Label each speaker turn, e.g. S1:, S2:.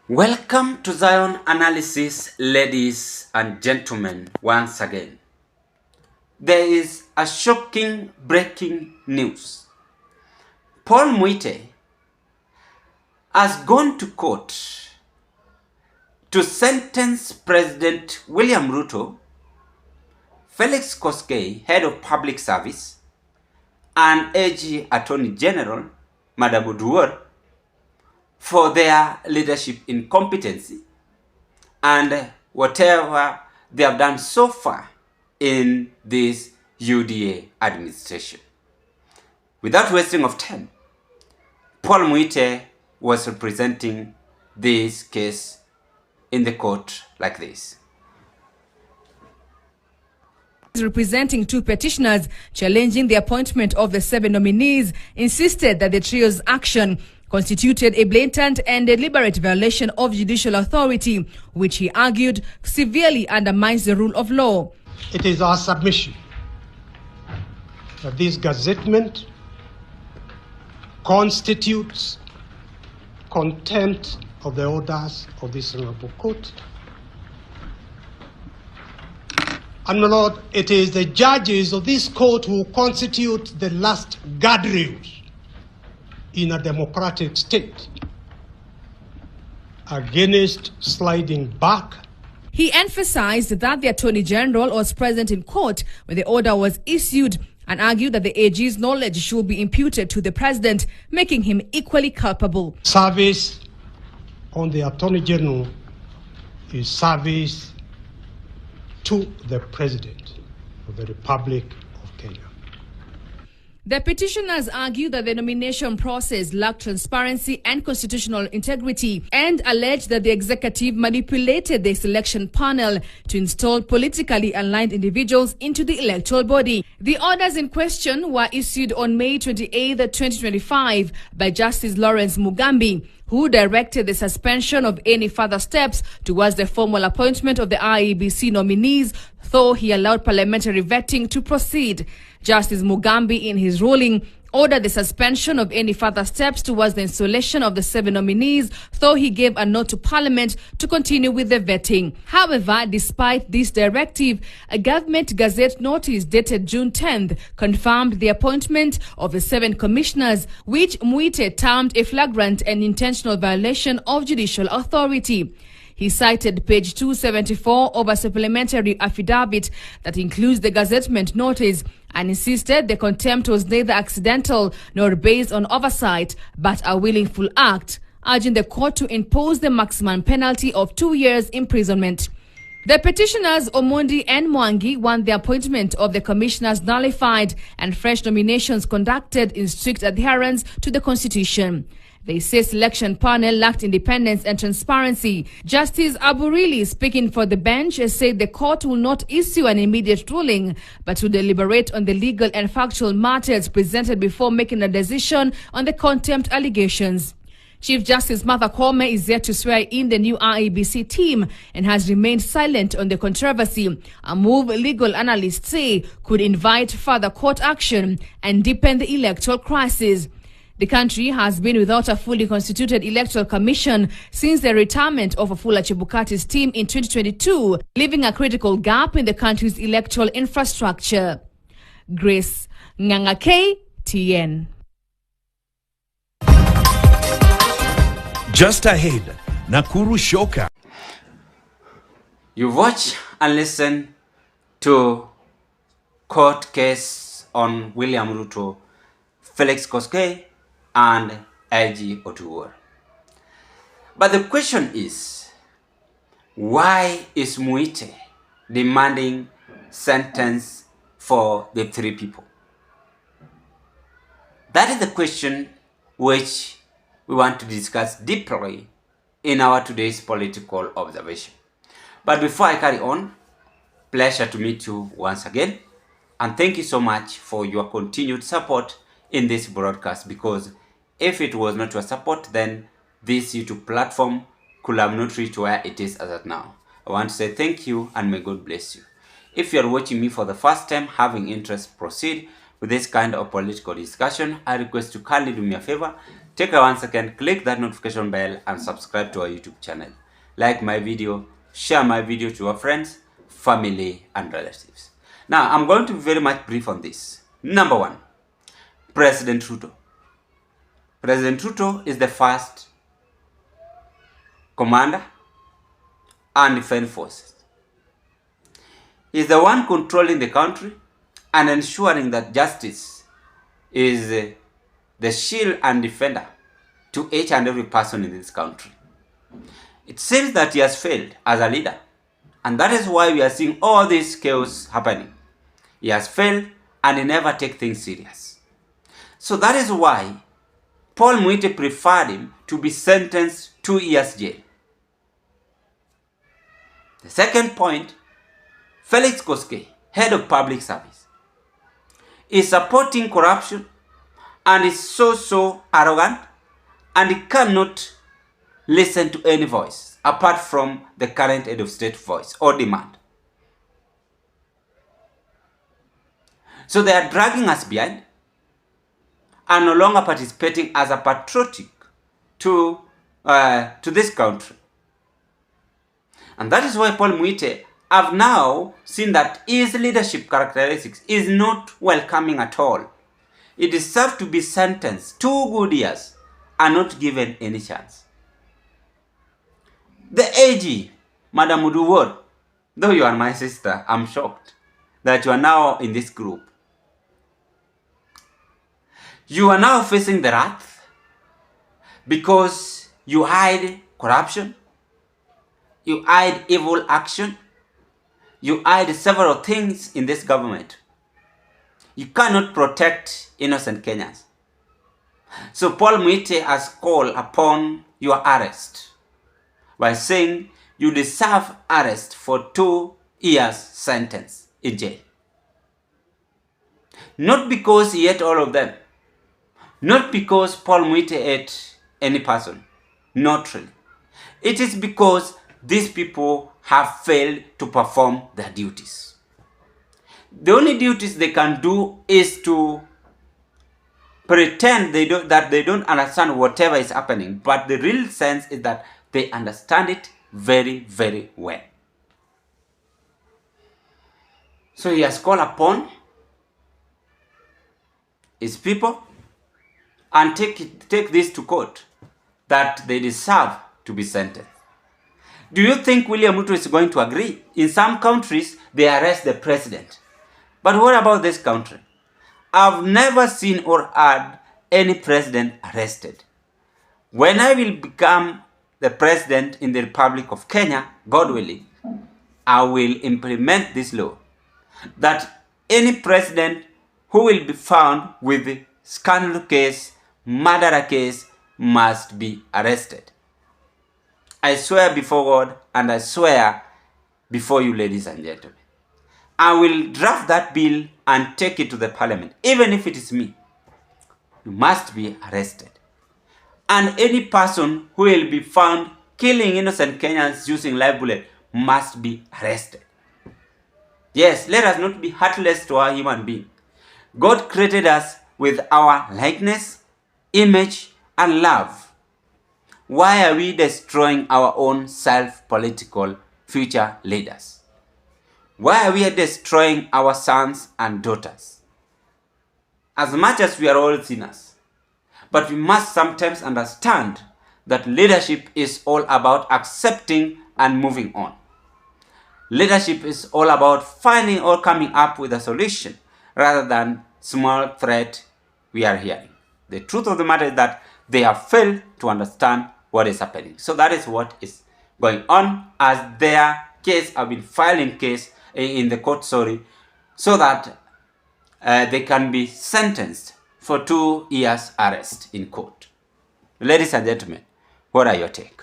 S1: Welcome to Zion Analysis, ladies and gentlemen, once again. There is a shocking breaking news. Paul Mwite has gone to court to sentence President William Ruto, Felix Koskei, Head of Public Service, and AG Attorney General, Madam Oduor, for their leadership incompetency and whatever they have done so far in this UDA administration. Without wasting of time, Paul Mwite was representing this case in the court like this.
S2: Representing two petitioners challenging the appointment of the 7 nominees, insisted that the trio's action constituted a blatant and deliberate violation of judicial authority, which he argued severely undermines the rule of law.
S3: It is our submission that this gazettement constitutes contempt of the orders of this honorable court. And my Lord, it is the judges of this court who constitute the last guardrails in a democratic state against sliding back.
S2: He emphasized that the Attorney General was present in court when the order was issued and argued that the AG's knowledge should be imputed to the President, making him equally culpable.
S3: Service on the Attorney General is service to the President of the Republic of Kenya.
S2: The petitioners argue that the nomination process lacked transparency and constitutional integrity and allege that the executive manipulated the selection panel to install politically aligned individuals into the electoral body. The orders in question were issued on May 28, 2025 by Justice Lawrence Mugambi, who directed the suspension of any further steps towards the formal appointment of the IEBC nominees, though he allowed parliamentary vetting to proceed. Justice Mugambi, in his ruling, ordered the suspension of any further steps towards the installation of the 7 nominees, though he gave a note to Parliament to continue with the vetting. However, despite this directive, a government gazette notice dated June 10th confirmed the appointment of the 7 commissioners, which Mwite termed a flagrant and intentional violation of judicial authority. He cited page 274 of a supplementary affidavit that includes the gazettement notice and insisted the contempt was neither accidental nor based on oversight, but a willful act, urging the court to impose the maximum penalty of 2 years imprisonment. The petitioners Omondi and Mwangi want the appointment of the commissioners nullified and fresh nominations conducted in strict adherence to the Constitution. They say selection panel lacked independence and transparency. Justice Aburili, speaking for the bench, said the court will not issue an immediate ruling, but will deliberate on the legal and factual matters presented before making a decision on the contempt allegations. Chief Justice Martha Koome is yet to swear in the new IEBC team and has remained silent on the controversy, a move legal analysts say could invite further court action and deepen the electoral crisis. The country has been without a fully constituted electoral commission since the retirement of Afula Chebukati's team in 2022, leaving a critical gap in the country's electoral infrastructure. Grace Nganga, TN.
S4: Just ahead, Nakuru Shoka.
S1: You watch and listen to court case on William Ruto, Felix Koskei, and AG Oduor. But the question is, why is Mwite demanding sentence for the 3 people? That is the question which we want to discuss deeply in our today's political observation. But before I carry on, pleasure to meet you once again, and thank you so much for your continued support in this broadcast, because if it was not your support, then this YouTube platform could have not reached where it is as of now. I want to say thank you and may God bless you. If you are watching me for the first time, having interest proceed with this kind of political discussion, I request you kindly do me a favor, take a 1 second, click that notification bell and subscribe to our YouTube channel. Like my video, share my video to your friends, family and relatives. Now, I'm going to be very much brief on this. Number 1, President Ruto. President Ruto is the first commander and defense forces. He's the one controlling the country and ensuring that justice is the shield and defender to each and every person in this country. It seems that he has failed as a leader, and that is why we are seeing all this chaos happening. He has failed and he never takes things serious. So that is why Paul Mwite preferred him to be sentenced 2 years jail. The second point, Felix Koskei, head of public service, is supporting corruption and is so arrogant, and he cannot listen to any voice apart from the current head of state voice or demand. So they are dragging us behind and no longer participating as a patriotic to this country. And that is why Paul Mwite have now seen that his leadership characteristics is not welcoming at all. He deserves to be sentenced 2 good years and not given any chance. The AG, Madam Oduor, though you are my sister, I'm shocked that you are now in this group. You are now facing the wrath because you hide corruption, you hide evil action, you hide several things in this government. You cannot protect innocent Kenyans. So Paul Mwite has called upon your arrest by saying you deserve arrest for 2 years sentence in jail. Not because he ate all of them. Not because Paul Mwite ate any person. Not really. It is because these people have failed to perform their duties. The only duties they can do is to pretend that they don't understand whatever is happening, but the real sense is that they understand it very well. So he has called upon his people and take this to court that they deserve to be sentenced. Do you think William Ruto is going to agree? In some countries, they arrest the president. But what about this country? I've never seen or heard any president arrested. When I will become the president in the Republic of Kenya, God willing, I will implement this law that any president who will be found with scandal case, murder case, must be arrested. I swear before God and I swear before you, ladies and gentlemen, I will draft that bill and take it to the parliament. Even if it is me, you must be arrested. And any person who will be found killing innocent Kenyans using live bullet must be arrested. Yes, let us not be heartless to our human being. God created us with our likeness, image, and love. Why are we destroying our own self-political future leaders? Why are we destroying our sons and daughters? As much as we are all sinners, but we must sometimes understand that leadership is all about accepting and moving on. Leadership is all about finding or coming up with a solution rather than small threat we are hearing. The truth of the matter is that they have failed to understand what is happening. So that is what is going on, as their case have been filing case in the court, so that they can be sentenced for 2 years arrest in court. Ladies and gentlemen, what are your takes?